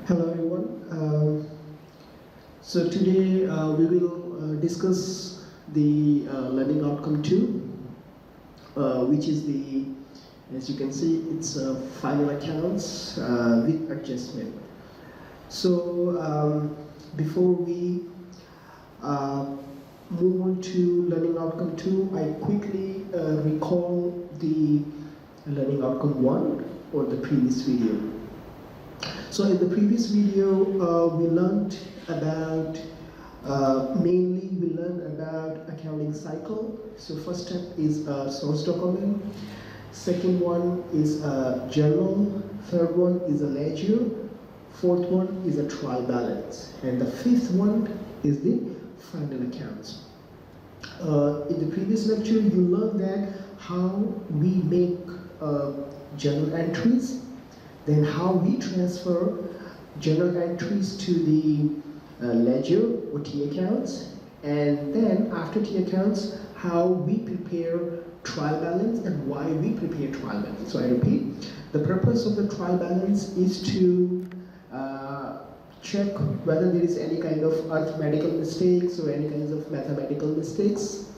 Hello everyone. So today we will discuss the learning outcome 2, which is the, as you can see, it's final accounts with adjustment. So before we move on to learning outcome 2, I quickly recall the learning outcome 1 or the previous video. So in the previous video, we learned about, mainly we learned about accounting cycle. So first step is a source document. Second one is a journal. Third one is a ledger. Fourth one is a trial balance. And the fifth one is the final accounts. In the previous lecture, you learned that how we make journal entries, then how we transfer journal entries to the ledger or T accounts, and then after T accounts, how we prepare trial balance and why we prepare trial balance. So I repeat, the purpose of the trial balance is to check whether there is any kind of arithmetical mistakes or any kinds of mathematical mistakes.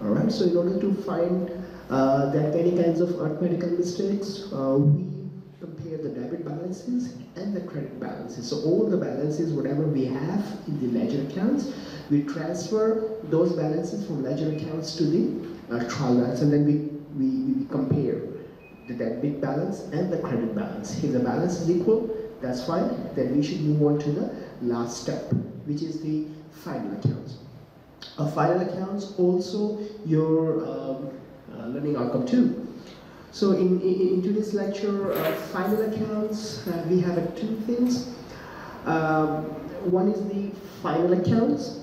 All right, so in order to find that any kinds of arithmetical mistakes, we compare the debit balances and the credit balances. So all the balances, whatever we have in the ledger accounts, we transfer those balances from ledger accounts to the trial balance, and then we compare the debit balance and the credit balance. If the balance is equal, that's fine. Then we should move on to the last step, which is the final accounts. Final accounts also your learning outcome 2. So in today's lecture, final accounts, we have two things. One is the final accounts,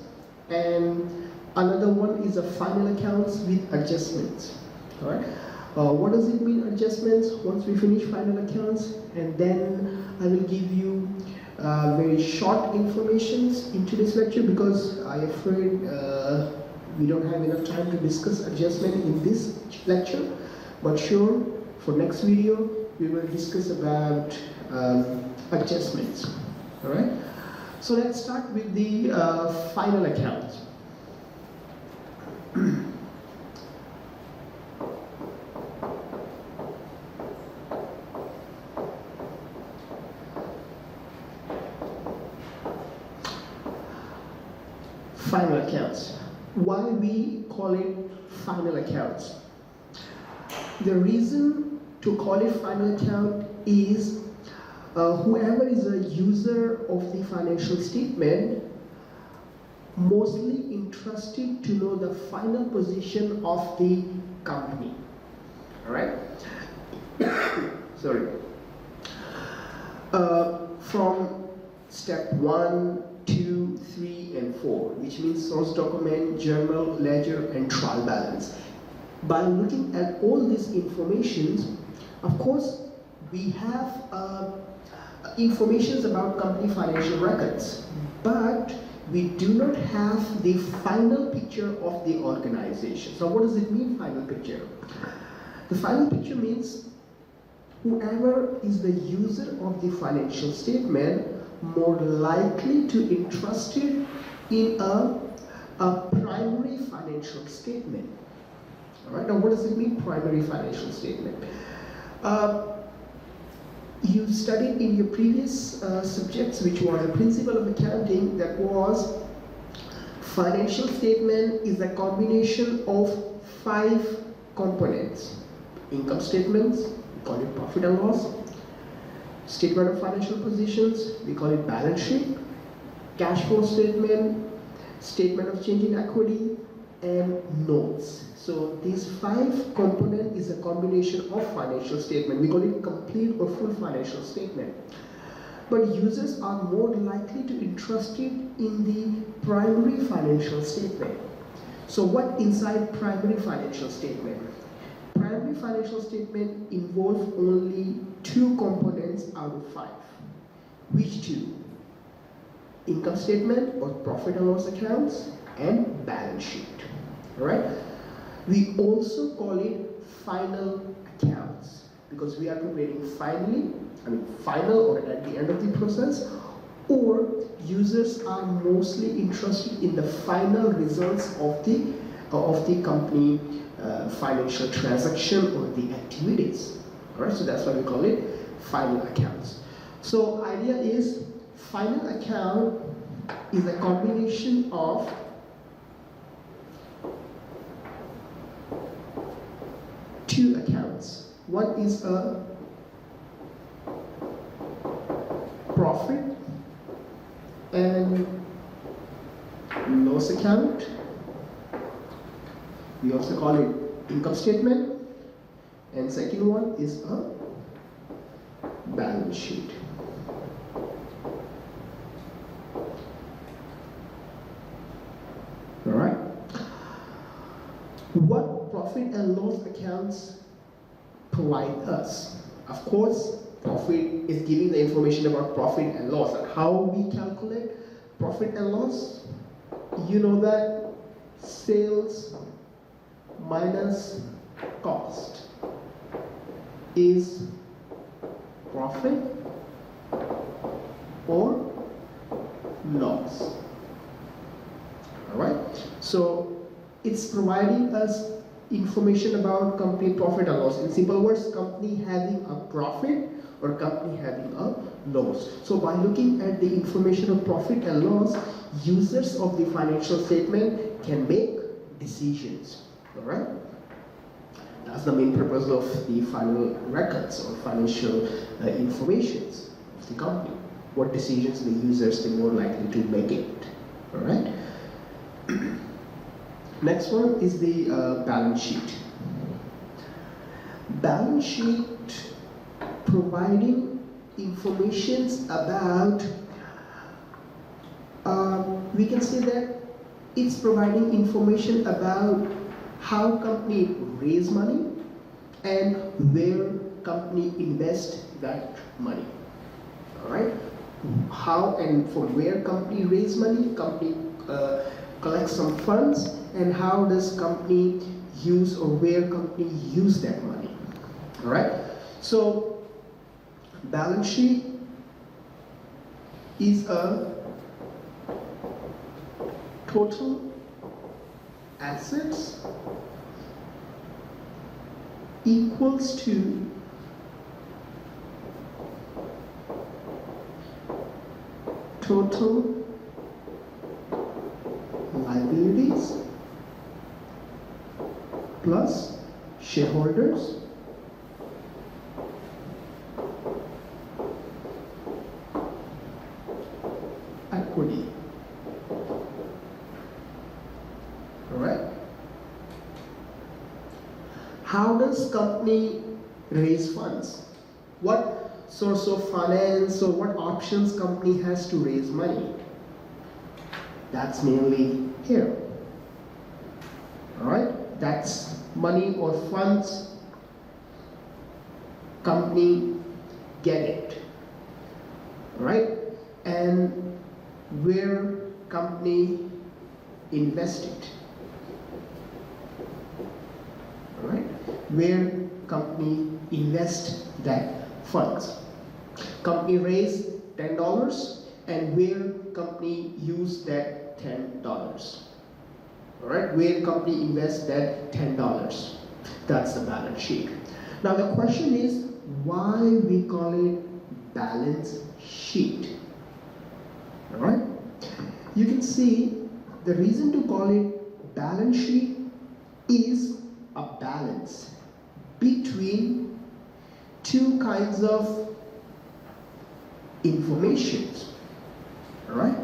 and another one is a final accounts with adjustments. All right. What does it mean, adjustments? Once we finish final accounts, and then I will give you very short informations in today's lecture, because I'm afraid we don't have enough time to discuss adjustment in this lecture. But sure, for next video, we will discuss about adjustments. All right. So let's start with the final account. Final accounts. Why we call it final accounts? The reason to call it final account is whoever is a user of the financial statement mostly interested to know the final position of the company. All right. Sorry. From step 1, 2, 3, and 4, which means source document, journal, ledger, and trial balance. By looking at all these informations, of course, we have informations about company financial records, but we do not have the final picture of the organization. So what does it mean, final picture? The final picture means whoever is the user of the financial statement more likely to interested in a primary financial statement. All right, now what does it mean, primary financial statement? You studied in your previous subjects, which was a principle of accounting, that was financial statement is a combination of 5 components. Income statements, we call it profit and loss. Statement of financial positions, we call it balance sheet. Cash flow statement, statement of change in equity, and notes. So these 5 components is a combination of financial statement. We call it complete or full financial statement. But users are more likely to interested in the primary financial statement. So what inside primary financial statement? Primary financial statement involves only 2 components out of 5. Which 2? Income statement or profit and loss accounts and balance sheet. All right. We also call it final accounts because we are preparing final or at the end of the process, or users are mostly interested in the final results of the company financial transaction or the activities. All right, so that's why we call it final accounts. So idea is final account is a combination of two accounts. One is a profit and loss account. We also call it income statement. And second one is a balance sheet. All right. What profit and loss accounts provide us? Of course, profit is giving the information about profit and loss. And how we calculate profit and loss? You know that sales minus cost is profit or loss. All right. So it's providing us information about company profit and loss. In simple words, company having a profit or company having a loss. So by looking at the information of profit and loss, users of the financial statement can make decisions. All right. That's the main purpose of the final records or financial informations of the company. What decisions the users are more likely to make it. All right. Next one is the balance sheet. Balance sheet providing informations about, we can say that it's providing information about how company raise money and where company invest that money. All right. How and from where company raise money, company collects some funds, and how does company use or where company use that money. All right. So balance sheet is a total assets equals to total liabilities plus shareholders equity. All right. How does company raise funds? What source of finance or what options company has to raise money? That's mainly here. All right. That's money or funds company get it. All right. And where company invest it. All right. Where company invest that funds. Company raise $10 and where company use that $10. All right, where company invest that $10. That's the balance sheet. Now the question is, why we call it balance sheet? All right, you can see the reason to call it balance sheet is a balance between two kinds of informations. All right,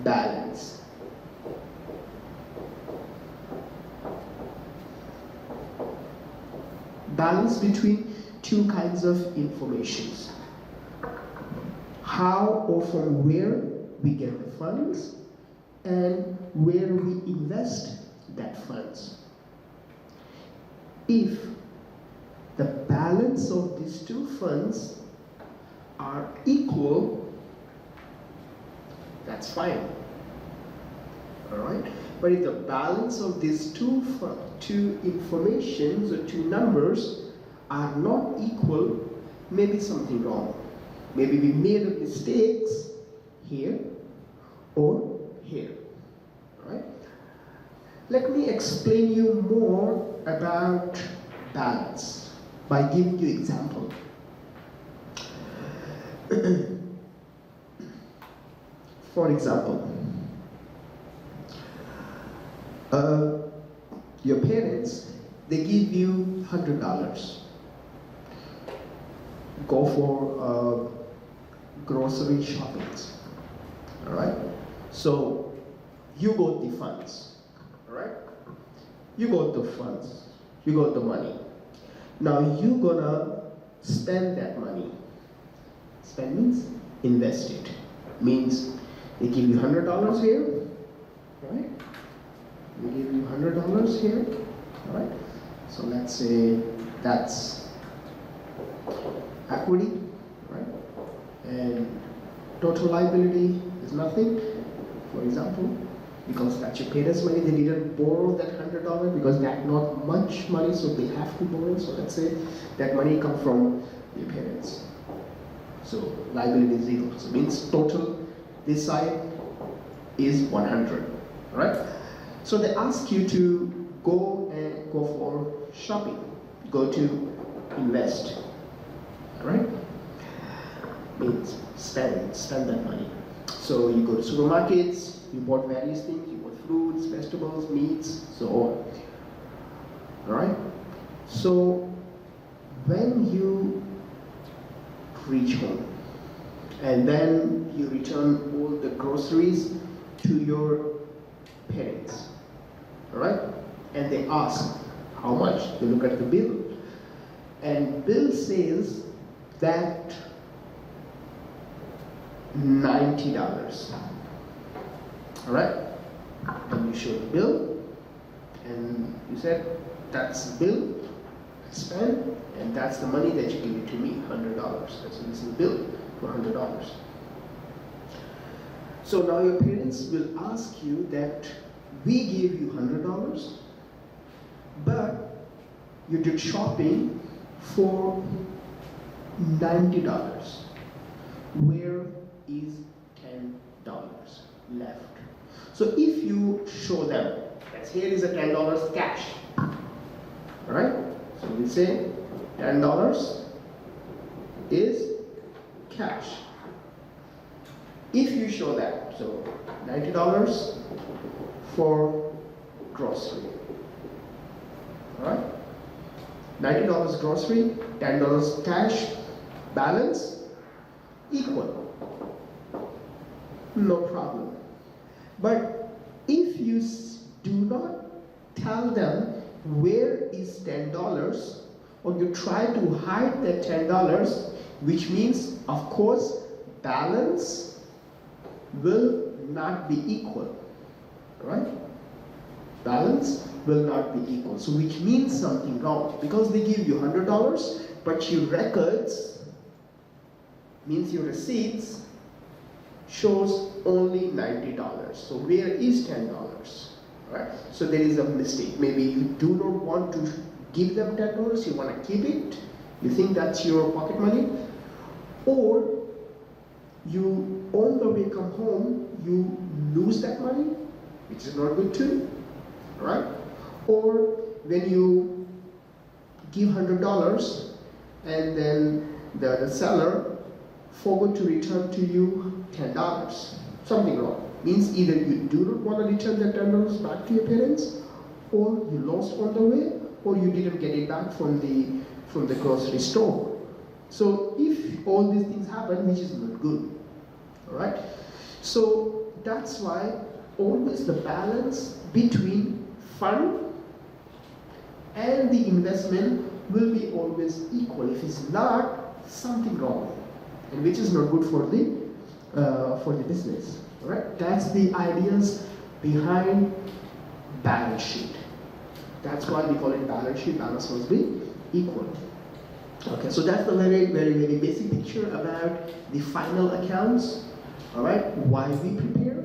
balance. Balance between two kinds of informations. How or from where we get the funds and where we invest that funds. If the balance of these two funds are equal, that's fine. All right. But if the balance of these two informations or two numbers are not equal, maybe something wrong. Maybe we made a mistakes here or here, right? Let me explain you more about balance by giving you example. For example, your parents, they give you $100. Go for grocery shopping, all right? So you got the funds, all right? You got the funds, you got the money. Now you're gonna spend that money. Spend means invest it. Means they give you $100 here, right? They give you $100 here, all right? So let's say that's equity, right? And total liability is nothing, for example, because that's your parents' money. They didn't borrow that $100 because that's not much money, so they have to borrow. So let's say that money comes from your parents. So liability is 0. So it means total this side is 100, right? So they ask you to go for shopping, go to invest, right? Means spend that money. So you go to supermarkets, you bought various things, you bought fruits, vegetables, meats, so on. Alright? So when you reach home and then you return all the groceries to your parents, alright? And they ask how much? They look at the bill, and bill says that $90. Alright? And you show the bill, and you said, that's the bill I spent, and that's the money that you give it to me, $100. That's this is the bill for $100. So now your parents will ask you that we gave you $100, but you did shopping for $90. Where is $10 left? So if you show them that here is a $10 cash, alright? So we say $10 is cash. If you show that, so $90 for grocery, alright? $90 grocery, $10 cash, balance, equal. No problem. But if you do not tell them where is $10, or you try to hide that $10, which means, of course, balance will not be equal, right? Balance will not be equal. So which means something wrong, because they give you $100, but your records, means your receipts, shows only $90. So where is $10? Right? So there is a mistake. Maybe you do not want to give them $10, you want to keep it, you think that's your pocket money, or you on the way come home, you lose that money, which is not good too, right? Or when you give $100 and then the seller forgot to return to you $10, something wrong. Means either you do not want to return that $10 back to your parents, or you lost on the way, or you didn't get it back from the grocery store. So if all these things happen, which is not good, all right? So that's why always the balance between fund and the investment will be always equal. If it's not, something wrong, and which is not good for the business. All right? That's the ideas behind balance sheet. That's why we call it balance sheet. Balance must be equal. Okay, so that's the very, very, very basic picture about the final accounts. All right, why we prepare.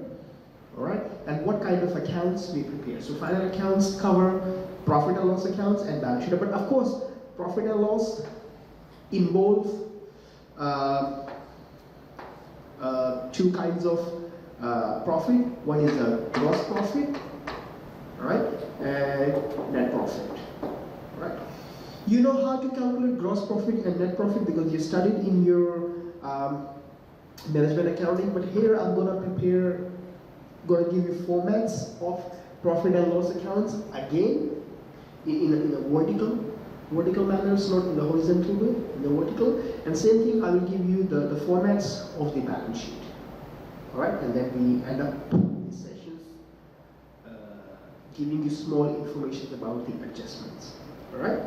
All right, and what kind of accounts we prepare. So final accounts cover profit and loss accounts and balance sheet. But of course, profit and loss involves two kinds of profit. One is a gross profit, right, and net profit, right? You know how to calculate gross profit and net profit because you studied in your management accounting, but here I'm gonna give you formats of profit and loss accounts again in a vertical manner, not in the horizontal way, in the vertical. And same thing, I will give you the formats of the balance sheet. All right, and then we end up these sessions giving you small information about the adjustments. All right.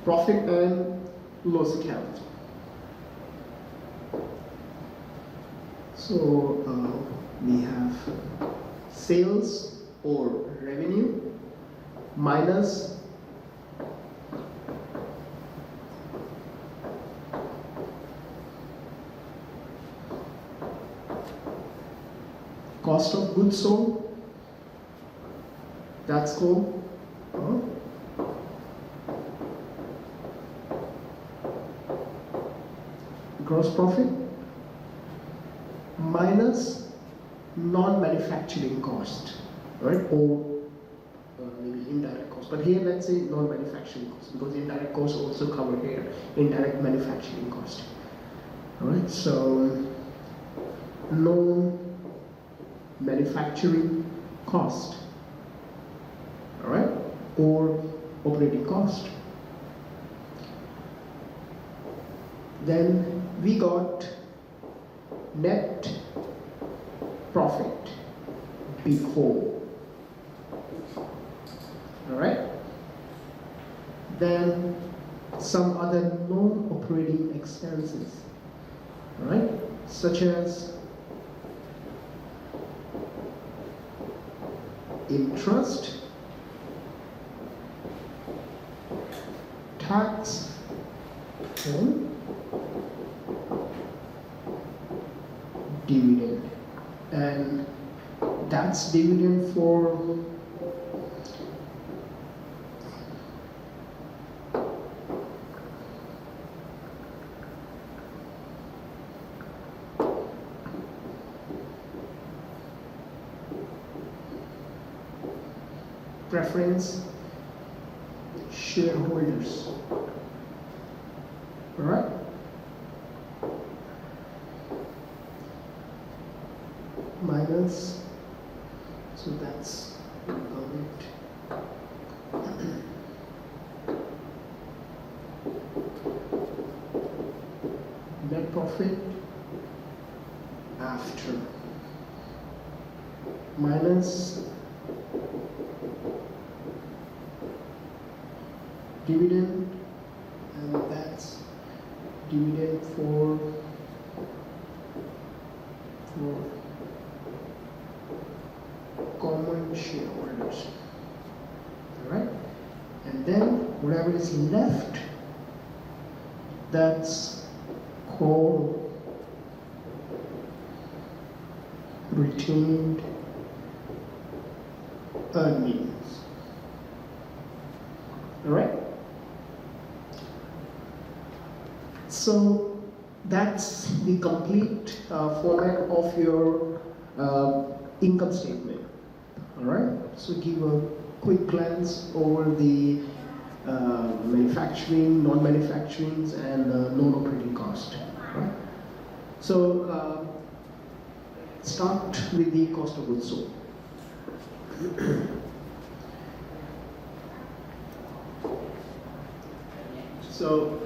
Profit and loss account. So we have sales or revenue minus cost of goods sold. That's called gross profit minus non-manufacturing cost, right? Or maybe indirect cost. But here, let's say non-manufacturing cost because indirect costs also cover here indirect manufacturing cost. All right. So non-manufacturing cost. All right, or operating cost. Then we got net profit before. All right. Then some other non-operating expenses. All right, such as interest, tax, and dividend. And that's dividend for preference shareholders. All right. Minus, so that's net profit after minus dividend, and that's dividend for common shareholders. All right, and then whatever is left, that's called retained earnings. All right. So that's the complete format of your income statement. All right. So give a quick glance over the manufacturing, non-manufacturing, and non-operating cost. Right. So start with the cost of goods sold. So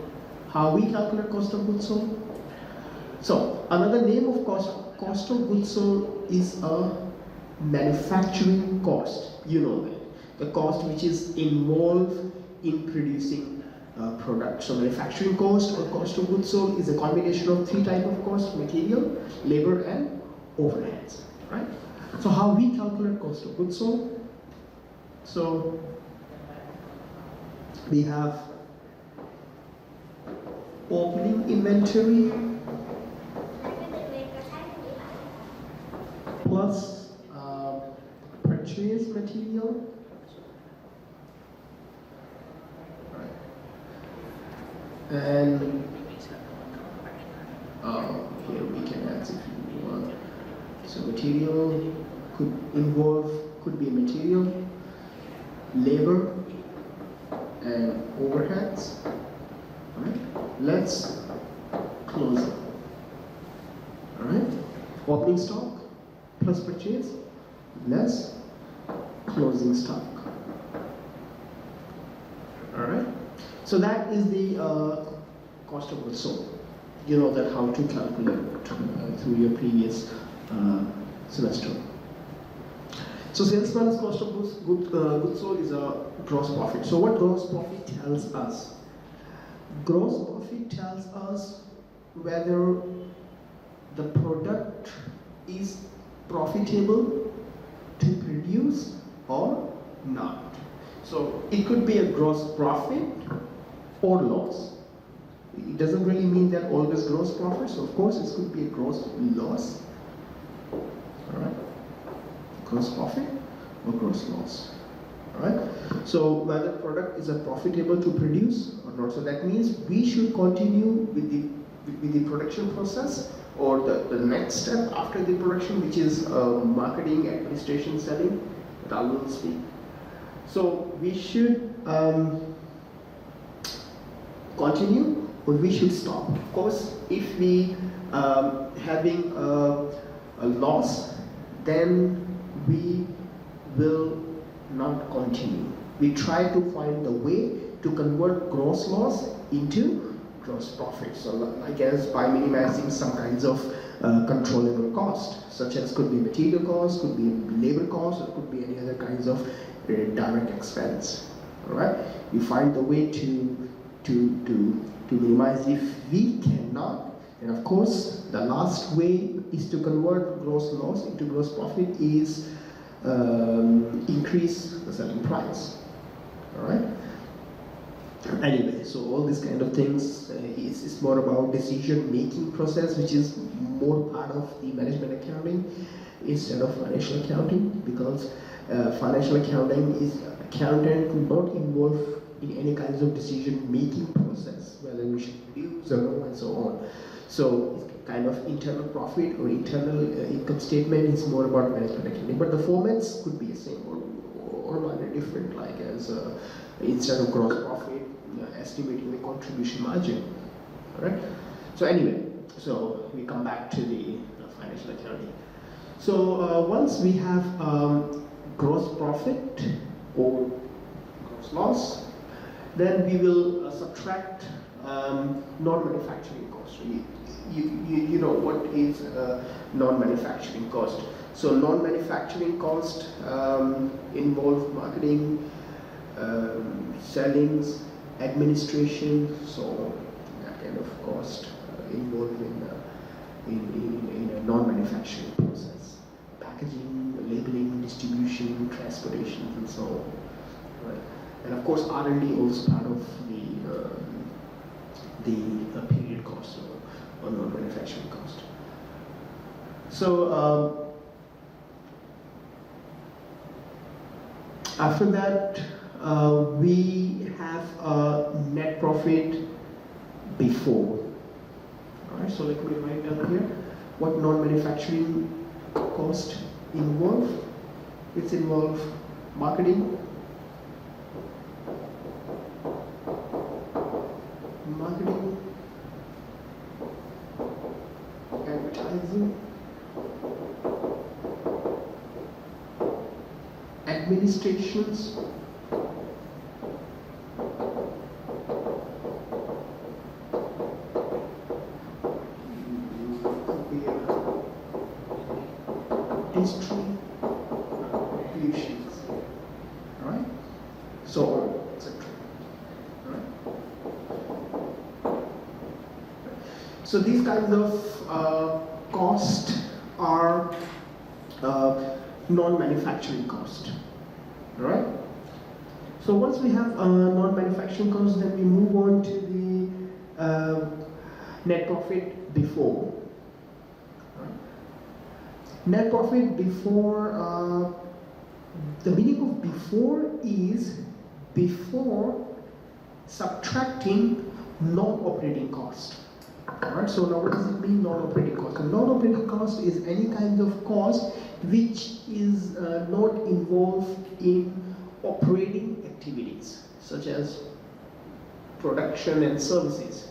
how we calculate cost of goods sold? So another name of cost of goods sold is a manufacturing cost, you know that, the cost which is involved in producing product. So manufacturing cost or cost of goods sold is a combination of three types of costs: material, labor, and overheads, right? So how we calculate cost of goods sold? So we have opening inventory plus purchase material, and here we can add if you want. So material could be material, labor, and overheads. All right. Let's close it. All right. Opening stock plus purchase less closing stock. All right. So that is the cost of goods sold. You know that how to calculate through your previous semester. So sales minus cost of goods sold is a gross profit. So what gross profit tells us? Gross profit tells us whether the product is profitable to produce or not. So it could be a gross profit or loss. It doesn't really mean that always gross profit. So of course it could be a gross loss. All right. Gross profit or gross loss. All right. So whether product is a profitable to produce or not. So that means we should continue with the production process, or the next step after the production, which is marketing, administration, selling, that I will speak. So we should continue or we should stop. Of course, if we having a loss, then we will not continue. We try to find the way to convert gross loss into gross profit. So I guess by minimizing some kinds of controllable cost, such as could be material cost, could be labor cost, or could be any other kinds of direct expense. All right, you find the way to minimize. If we cannot, then of course the last way is to convert gross loss into gross profit is increase the selling price. All right. Anyway, so all these kind of things is more about decision making process, which is more part of the management accounting instead of financial accounting, because financial accounting is accountant not involved in any kinds of decision making process, whether we should use or no, and so on. So it's kind of internal profit or internal income statement is more about management accounting, but the formats could be the same or minor different, like as instead of gross profit, estimating the contribution margin. All right. So anyway, so we come back to the financial accounting. So once we have gross profit or gross loss, then we will subtract non-manufacturing cost. You know what is non-manufacturing cost. So non-manufacturing cost involve marketing, sellings, administration, so that kind of cost involved in a non-manufacturing process. Packaging, labeling, distribution, transportation, and so on. Right. And of course, R&D also part of the period cost or non-manufacturing cost. So after that, we have a net profit before. All right, so let me write down here what non-manufacturing cost involve. It's involve marketing, advertising, administrations, history, So these kinds of costs are non-manufacturing cost. All right. So once we have non-manufacturing costs, then we move on to the net profit before. Right. Net profit before, the meaning of before is before subtracting non-operating cost. Alright, so now what does it mean, non-operating cost? Non-operating cost is any kind of cost which is not involved in operating activities, such as production and services.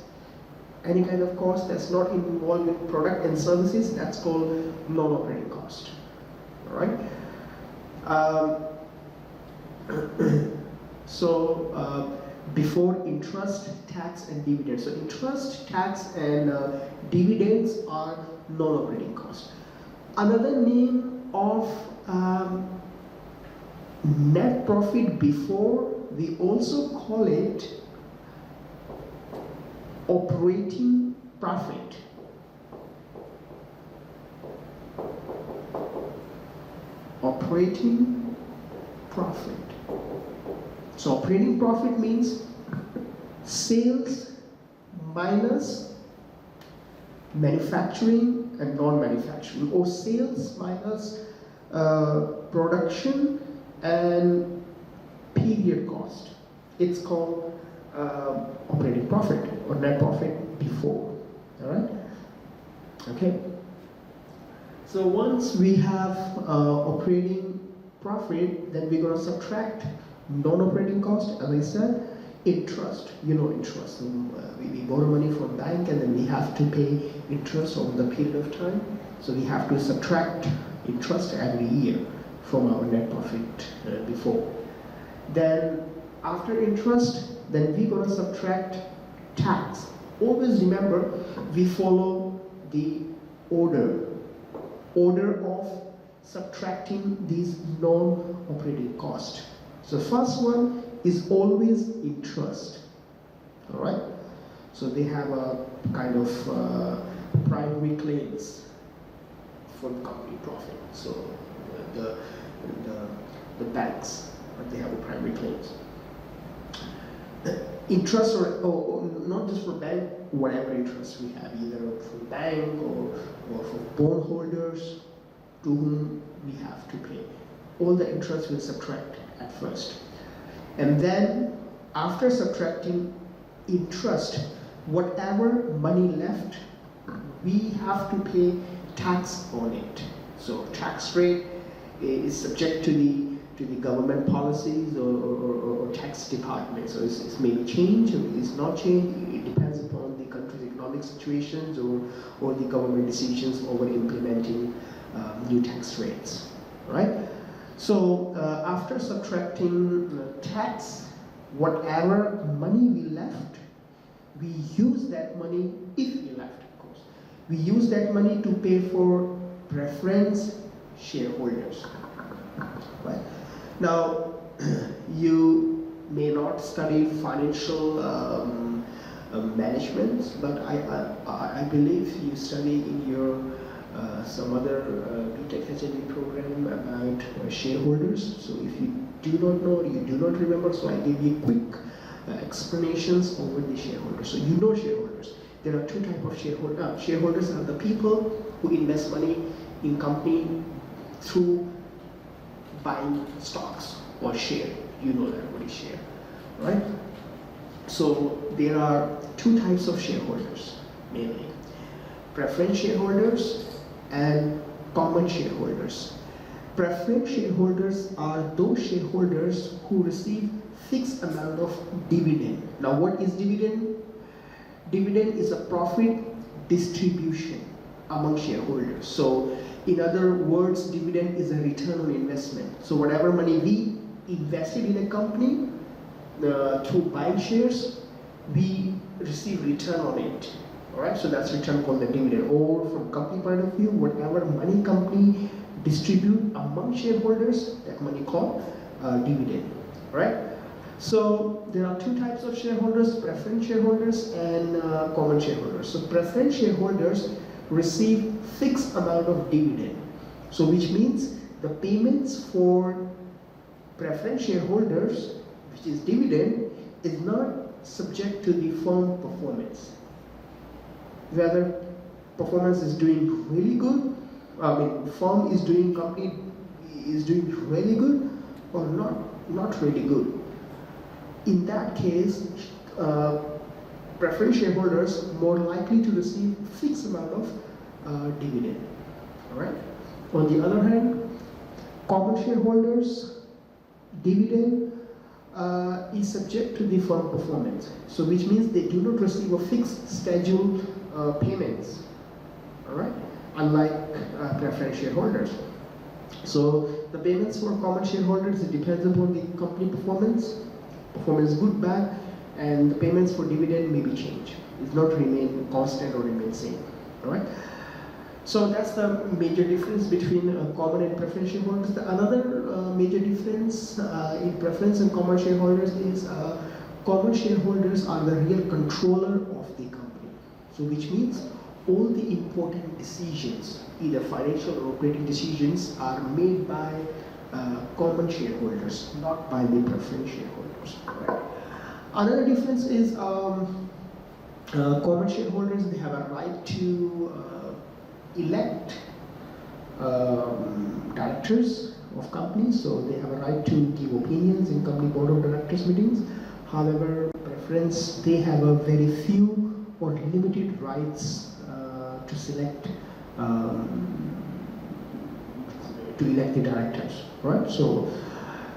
Any kind of cost that's not involved in product and services, that's called non-operating cost. Alright? Before interest, tax, and dividends. So interest, tax, and dividends are non-operating costs. Another name of net profit before, we also call it operating profit. Operating profit. So operating profit means sales minus manufacturing and non-manufacturing, or sales minus production and period cost. It's called operating profit or net profit before. All right? Okay. So once we have operating profit, then we're going to subtract non-operating cost, as I said. Interest, you know interest. We borrow money from bank and then we have to pay interest over the period of time. So we have to subtract interest every year from our net profit before. Then after interest, then we're going to subtract tax. Always remember, we follow the order of subtracting these non-operating costs. So first one is always interest. All right. So they have a kind of primary claims for the company profit. So the banks, they have a primary claims. Interest or not just for bank, whatever interest we have, either from bank or from bondholders to whom we have to pay. All the interest will subtract at first. And then after subtracting interest, whatever money left, we have to pay tax on it. So tax rate is subject to the government policies or tax department. So it's maybe change or it's not change. It depends upon the country's economic situations or the government decisions over implementing new tax rates, right? So after subtracting tax, whatever money we left, we use that money, if we left, of course, we use that money to pay for preference shareholders, right? Now, you may not study financial management, but I believe you study in your some other BTEC HND program about shareholders. So if you do not know, you do not remember, so I give you quick explanations over the shareholders. So you know shareholders. There are two types of shareholders. Shareholders are the people who invest money in company through buying stocks or share. You know that what is share, right? So there are two types of shareholders mainly: preference shareholders and common shareholders. Preference shareholders are those shareholders who receive fixed amount of dividend. Now what is dividend? Dividend is a profit distribution among shareholders. So in other words, dividend is a return on investment. So whatever money we invested in a company through buying shares, we receive return on it. Alright, so that's return called the dividend. Or from company point of view, whatever money company distribute among shareholders, that money called dividend. Alright. So there are two types of shareholders, preference shareholders and common shareholders. So preference shareholders receive fixed amount of dividend. So which means the payments for preference shareholders, which is dividend, is not subject to the firm performance. Whether performance is doing really good, firm is doing, company is doing really good or not really good. In that case, preference shareholders more likely to receive fixed amount of dividend. All right. On the other hand, common shareholders dividend is subject to the firm performance. So which means they do not receive a fixed schedule payments. All right. Unlike preference shareholders. So the payments for common shareholders, it depends upon the company performance good, bad, and the payments for dividend may be changed. It's not remain constant or remain same. All right. So that's the major difference between common and preference shareholders. The another major difference in preference and common shareholders is common shareholders are the real controller of the company. So which means all the important decisions, either financial or operating decisions, are made by common shareholders, not by the preference shareholders. Right? Another difference is common shareholders, they have a right to elect directors of companies, so they have a right to give opinions in company board of directors meetings. However, preference, they have a very few or limited rights to select to elect the directors, right? So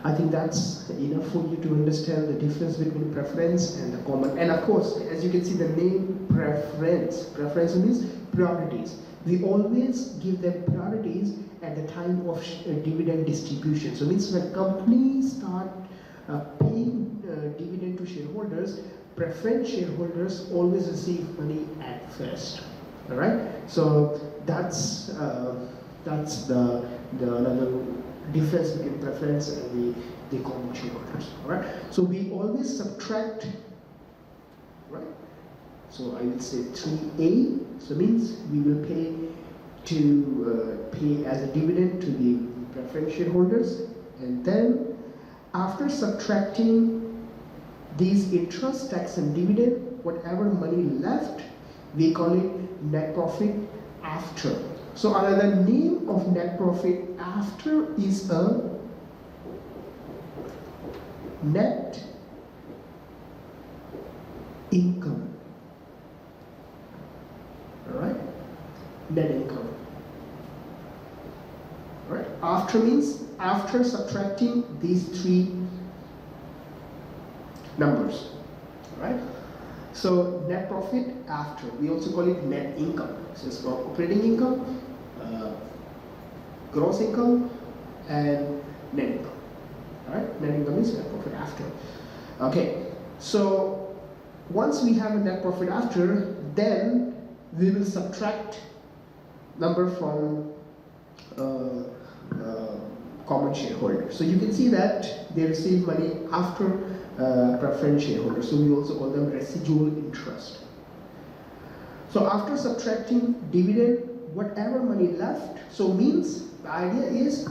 I think that's enough for you to understand the difference between preference and the common. And of course, as you can see, the name preference means priorities. We always give them priorities at the time of dividend distribution. So means when companies start paying dividend to shareholders, preference shareholders always receive money at first. All right. So that's the another difference between preference and the common shareholders. All right. So we always subtract, right? So I will say 3A. So means we will pay as a dividend to the preference shareholders, and then after subtracting these interest, tax, and dividend, whatever money left, we call it net profit after. So another name of net profit after is a net income. All right, net income. All right, after means after subtracting these three numbers. All right. So net profit after, we also call it net income. So it's called operating income, gross income, and net income. All right, net income is net profit after. Okay, so once we have a net profit after, then we will subtract number from common shareholders. So you can see that they receive money after preference shareholders. So we also call them residual interest. So after subtracting dividend, whatever money left, so means the idea is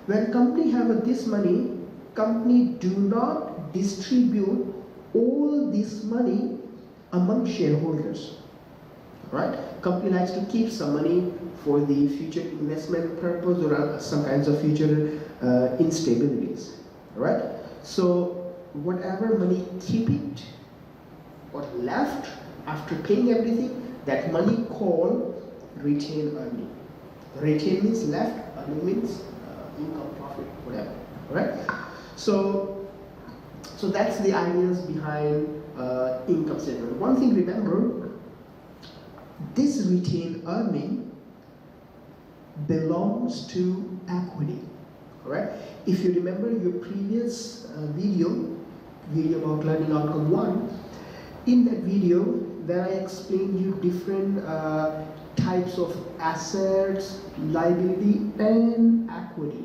when company have this money, company do not distribute all this money among shareholders. Right? Company likes to keep some money for the future investment purpose or some kinds of future instabilities. Right? So whatever money keep it or left after paying everything, that money called retained earning. Retained means left, earning means income, profit, whatever. Right? So that's the ideas behind income statement. One thing remember, this retained earning belongs to equity. Alright? If you remember your previous video about learning outcome 1, in that video, then I explained you different types of assets, liability, and equity.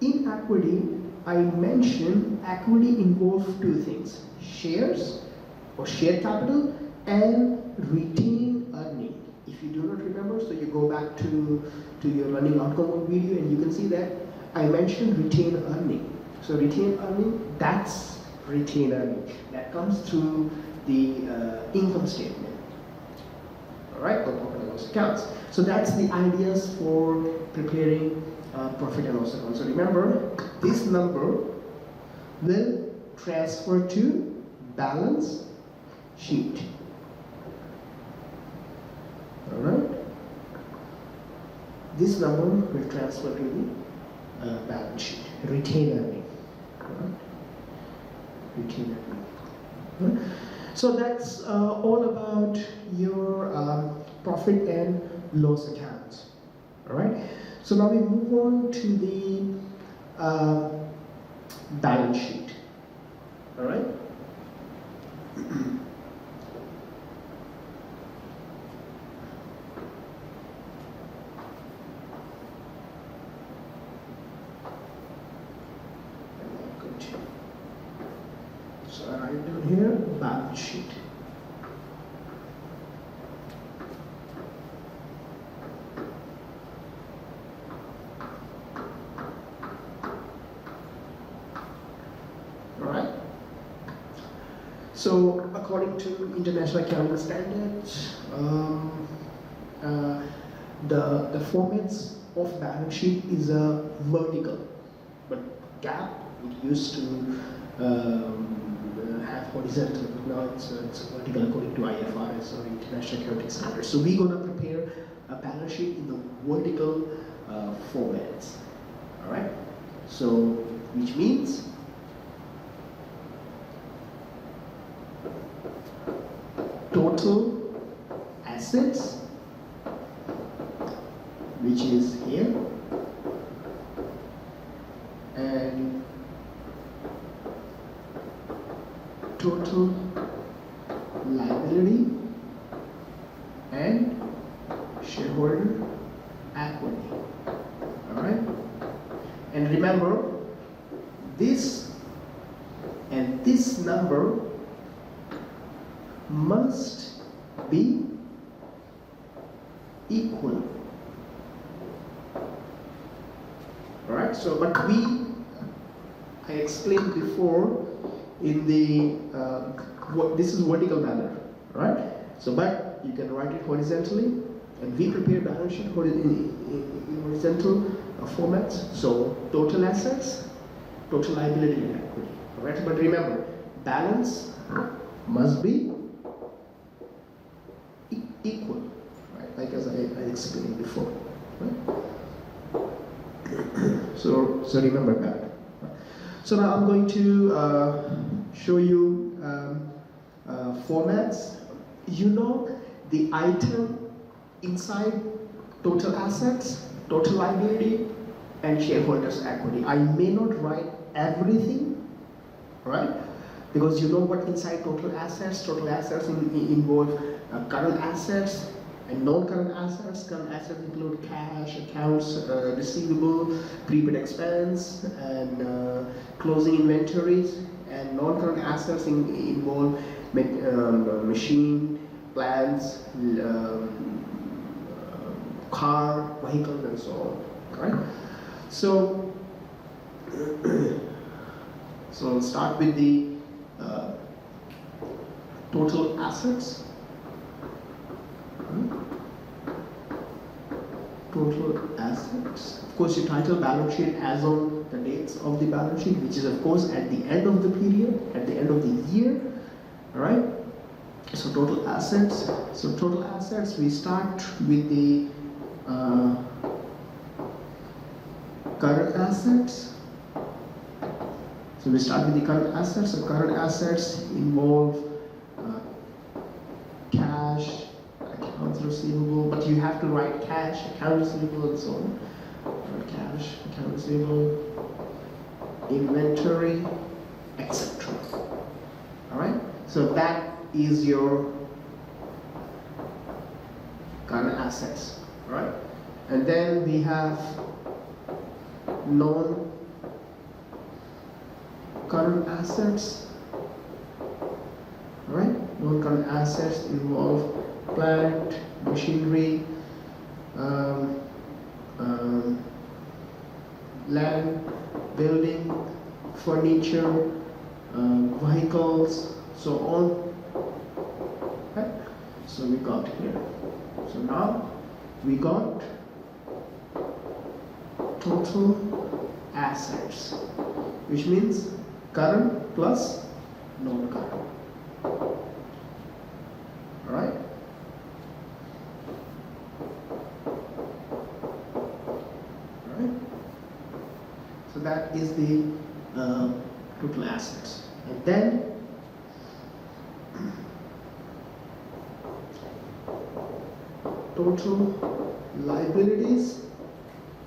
In equity, I mentioned equity involves two things: shares or share capital and retained earning. If you do not remember, so you go back to your learning outcome video and you can see that I mentioned retained earning. So retained earning, that's retained earning. That comes through the income statement. Alright, or profit and loss accounts. So that's the ideas for preparing profit and loss account. So remember, this number will transfer to balance sheet. Alright? This number will transfer to the balance sheet. Retained earning. Alright? Retained earning. Alright? So that's all about your profit and loss accounts. Alright? So now we move on to the balance sheet. Alright? So I write down here balance sheet. Alright. So according to international accounting standards, the formats of balance sheet is a vertical, but GAAP it used to have horizontal, but now it's vertical according to IFRS or international accounting standards. So we're going to prepare a balance sheet in the vertical formats. All right. So which means total assets, which is here, and total liability and shareholder equity. Alright? And remember, this and this number must be equal. Alright? So, but I explained before in the this is vertical manner, right? So, but you can write it horizontally, and we prepare balance sheet in horizontal formats. So, total assets, total liability, and equity. All right, but remember, balance must be equal, right? Like as I explained before. Right? So remember that. So now I'm going to show you formats. You know the item inside total assets, total liability, and shareholders' equity. I may not write everything, right? Because you know what inside total assets. Total assets involve current assets and non-current assets. Current assets include cash, accounts receivable, prepaid expense, and closing inventories. And non-current assets involve machine, plants, car, vehicles, and so on. Right? So, so start with the total assets. Total assets. Of course, you title balance sheet as on the dates of the balance sheet, which is of course at the end of the period, at the end of the year. All right. So total assets. So total assets. We start with the current assets. So we start with the current assets. So current assets involve cash, accounts receivable, but you have to write cash, account receivable, and so on. Cash, account receivable, inventory, etc. Alright? So that is your current assets. Alright? And then we have non non-current assets. Alright, non-current assets involve plant, machinery, land, building, furniture, vehicles, so on. Okay? So we got here. So now we got total assets, which means current plus non-current. Alright? Alright? So that is the total assets. And then total liabilities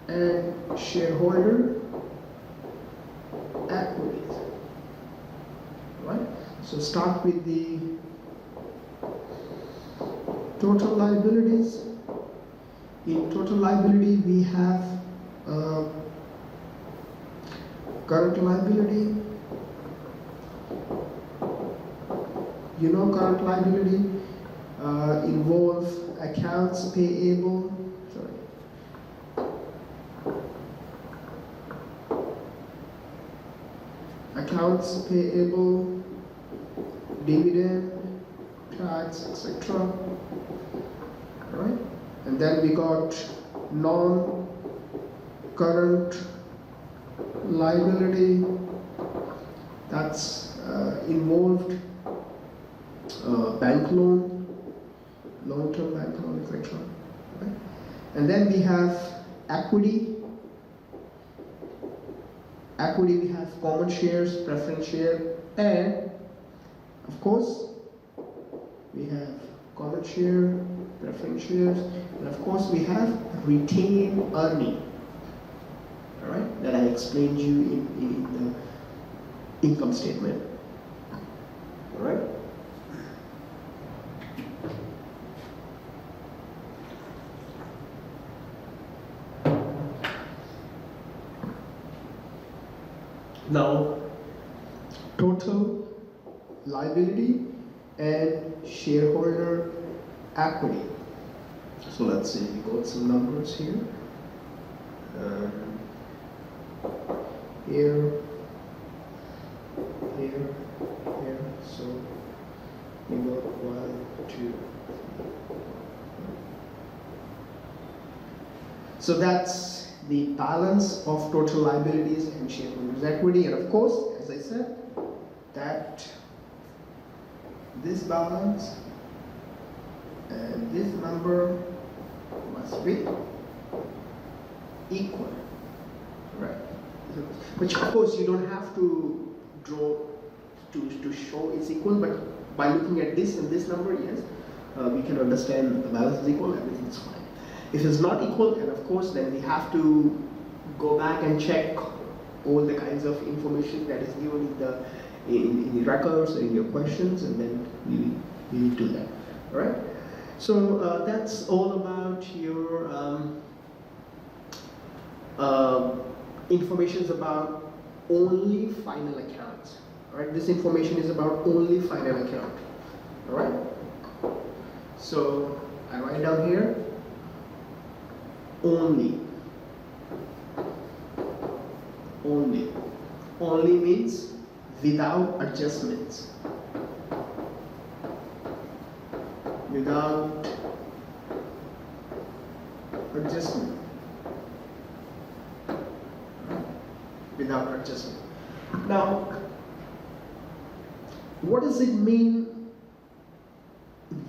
and shareholder equities. Right? So start with the total liabilities. In total liability we have current liability. You know, current liability involves accounts payable. Accounts payable, dividend, tax, etc. Right? And then we got non-current liability, that's involved bank loan, long-term bank loan, etc. Right? And then we have equity. Equity, we have common shares, preference share, and of course we have common share, preference shares, and of course we have retained earning. Alright, that I explained you in the income statement. Alright? Now, total liability and shareholder equity. So let's see, we got some numbers here. Here. So we got 1, 2. So that's the balance of total liabilities and shareholders' equity, and of course, as I said, that this balance and this number must be equal, right? Which of course you don't have to draw to show it's equal, but by looking at this and this number, yes, we can understand the balance is equal, everything is fine. If it's not equal, and of course then we have to go back and check all the kinds of information that is given in the records or in your questions, and then we need to do that. Alright? So that's all about your information about only final accounts. Alright? This information is about only final account. Alright? So I write down here only. Only means without adjustments. Without adjustment. Without adjustment. Now, what does it mean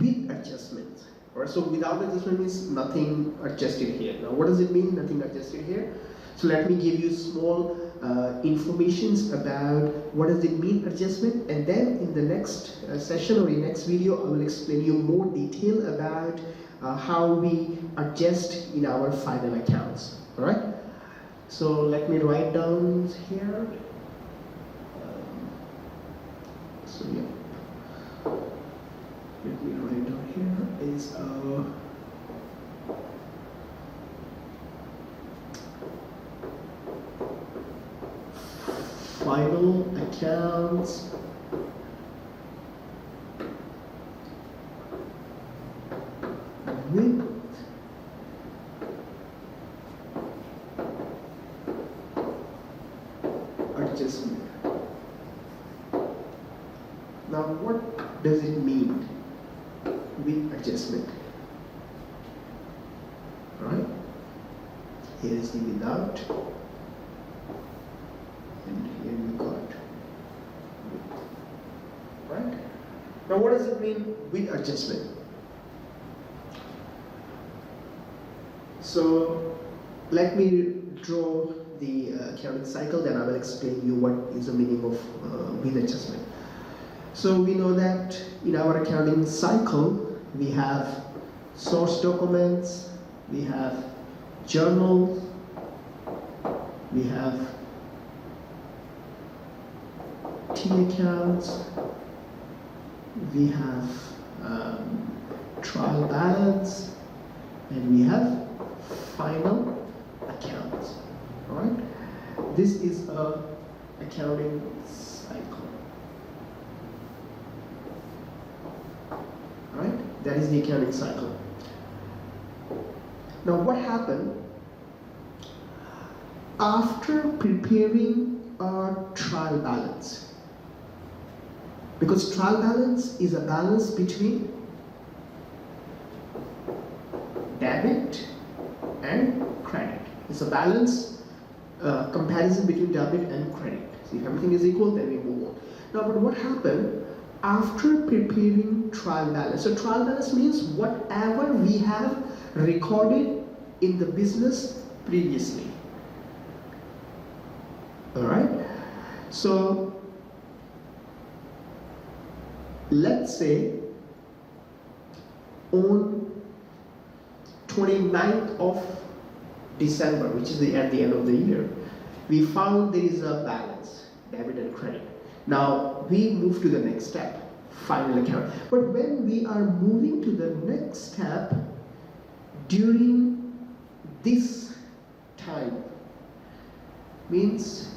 with adjustments? Alright, so without adjustment means nothing adjusted here. Now, what does it mean, nothing adjusted here? So let me give you small informations about what does it mean adjustment, and then in the next session or in next video I will explain you more detail about how we adjust in our final accounts. Alright, so let me write down here. So yeah, let me write down here is final account. accounts with adjustment. Now what does it mean with adjustment? Right? Here is the without, and here we got with. Right? Now what does it mean with adjustment? So let me draw the accounting cycle, then I will explain you what is the meaning of with adjustment. So we know that in our accounting cycle we have source documents, we have journals, we have T accounts, we have trial balance, and we have final accounts. All right, this is a accounting cycle. All right, that is the accounting cycle. Now, what happened after preparing a trial balance? Because trial balance is a balance between debit and credit. It's a balance comparison between debit and credit. So if everything is equal, then we move on. Now, but what happened after preparing trial balance? So trial balance means whatever we have recorded in the business previously. All right. So let's say on 29th of December, which is at the end of the year, we found there is a balance, debit and credit. Now we move to the next step, final account. But when we are moving to the next step, during this time, means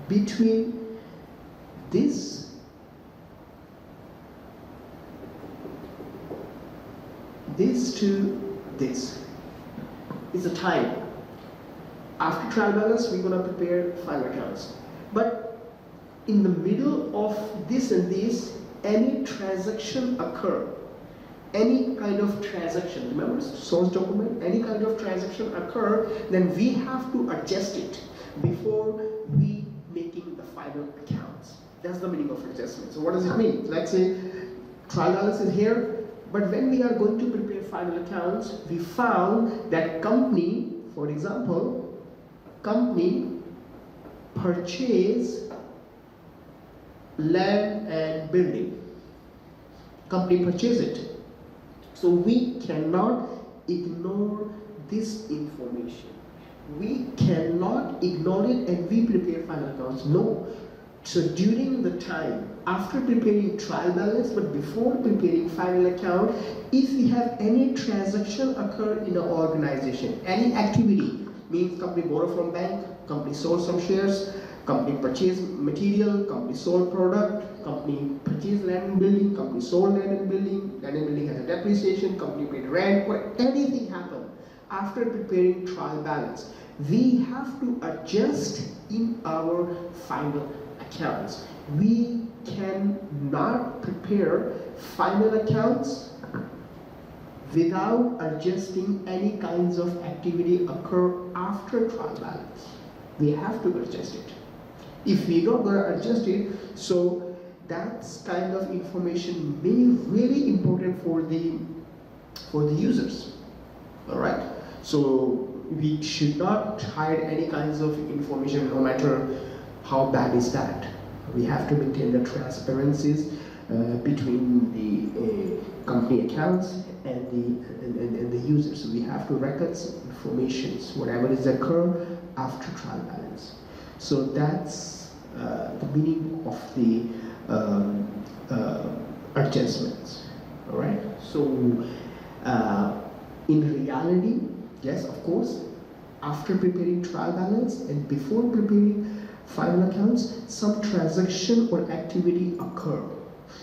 between this to this is a time. After trial balance, we're going to prepare final accounts. But in the middle of this and this, any transaction occur, any kind of transaction, remember source document, any kind of transaction occur, then we have to adjust it before we making the final accounts. That's the meaning of adjustment. So what does it mean? Let's say trial balance is here, but when we are going to prepare final accounts, we found that company, for example, company purchase land and building. Company purchase it. So we cannot ignore this information. We cannot ignore it and we prepare final accounts. No. So during the time, after preparing trial balance, but before preparing final account, if we have any transaction occur in an organization, any activity, means company borrow from bank, company sold some shares, company purchased material, company sold product, company purchased land and building, company sold land and building has a depreciation, company paid rent, or anything happened after preparing trial balance, we have to adjust in our final accounts. We cannot prepare final accounts without adjusting any kinds of activity occur after trial balance. We have to adjust it. If we don't going to adjust it, so that's kind of information really important for the users. All right. So we should not hide any kinds of information, no matter how bad is that. We have to maintain the transparencies between the company accounts and the users. So we have to records informations, whatever is occur after trial balance. So that's the meaning of the adjustments. All right. So in reality, yes, of course, after preparing trial balance and before preparing final accounts, some transaction or activity occur.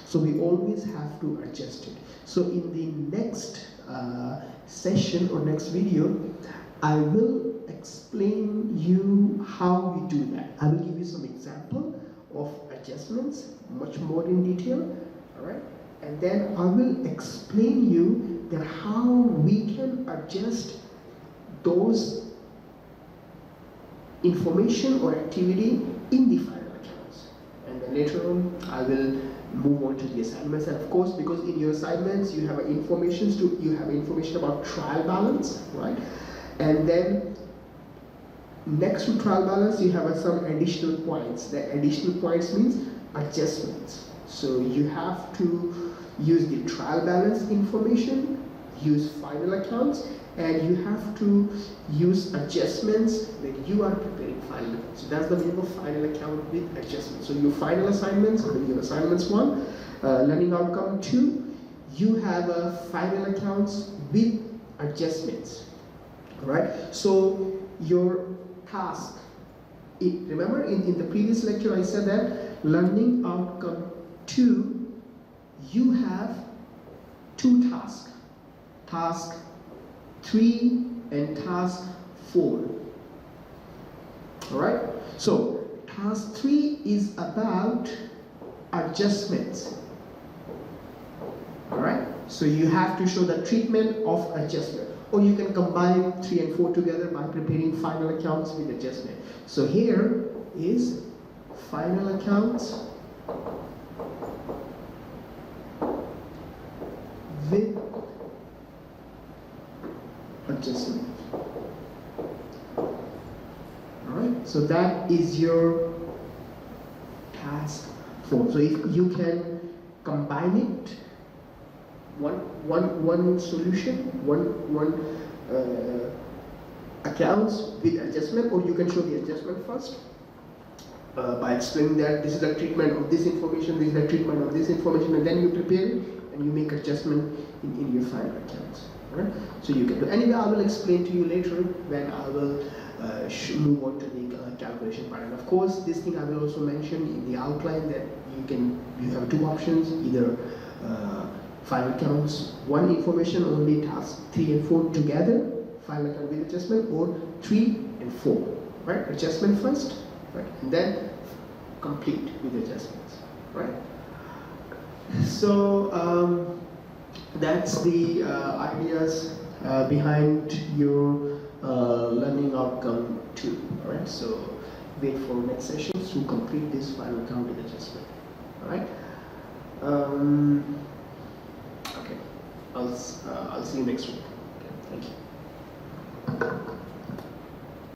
So we always have to adjust it. So in the next session or next video, I will explain you how we do that. I will give you some example of adjustments, much more in detail, all right? And then I will explain you that how we can adjust those information or activity in the final accounts. And then later on, I will move on to the assignments. And of course, because in your assignments you have information about trial balance, right? And then next to trial balance, you have some additional points. The additional points means adjustments. So you have to use the trial balance information, use final accounts, and you have to use adjustments when you are preparing final accounts. So that's the meaning of final account with adjustments. So your final assignments, your assignments 1, learning outcome 2, you have a final accounts with adjustments. Alright, so your task, remember in the previous lecture I said that learning outcome 2, you have 2 tasks, task 3 and task 4. Alright, so task 3 is about adjustments. Alright, so you have to show the treatment of adjustment, or you can combine 3 and 4 together by preparing final accounts with adjustment. So here is final accounts with adjustment. Alright, so that is your task 4. So if you can combine it, one solution, one accounts with adjustment, or you can show the adjustment first by explaining that this is the treatment of this information, this is the treatment of this information, and then you prepare it and you make adjustment in your final accounts. Alright? So you can do. Anyway, I will explain to you later when I will move on to the calculation part. And of course, this thing I will also mention in the outline that you have 2 options, either final accounts, 1 information only, task 3 and 4 together, final account with adjustment, or 3 and 4, right? Adjustment first, right? And then complete with adjustments, right? So that's the ideas behind your learning outcome 2, all right? So wait for next session to complete this final account with adjustment, all right? Okay, I'll see you next week. Okay, thank you.